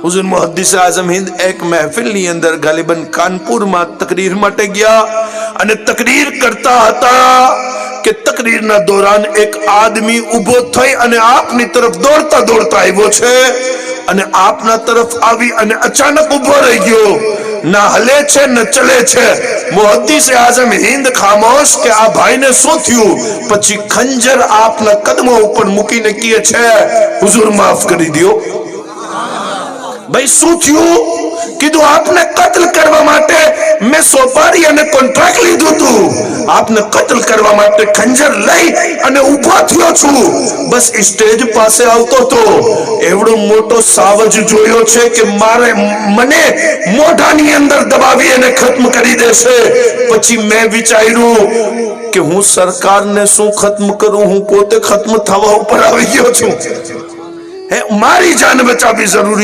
हुजूर मुहद्दिस आजम हिंद एक महफिल ની અંદર ગાલિબન કાનપુર માં તકરીર માટે ગયા અને તકરીર કરતા હતા કે તકરીરના દોરાન એક આદમી ઊભો થઈ અને આપની તરફ દોડતા દોડતા આવ્યો છે અને આપના તરફ આવી અને અચાનક ઊભો રહી ગયો, ના હલે છે ન ચલે છે। મુહદ્દિસ આઝમ હિંદ ખામોશ કે આ ભાઈને શું થયું, પછી ખંજર આપના કદમો ઉપર મૂકીને કહે છે હુજૂર માફ કરી દો। भाई शू थयु कीधु आपने कत्ल करवा माटे मैं सोपारी अने कॉन्ट्रैक्ट लीधुं तु, आपने कत्ल करवा माटे खंजर लई अने ऊभो थयो छुं। बस स्टेज पासे आवतो तो एवडो मोटो सावज जोयो छे के मारे मने मोढानी अंदर दबावी अने खत्म करी देशे। पछी मैं विचार्યું કે હું સરકારને શું ખત્મ કરું, હું પોતે ખત્મ થવા ઉપર આવી ગયો છું। હે મારી જાન બચાવવી જરૂરી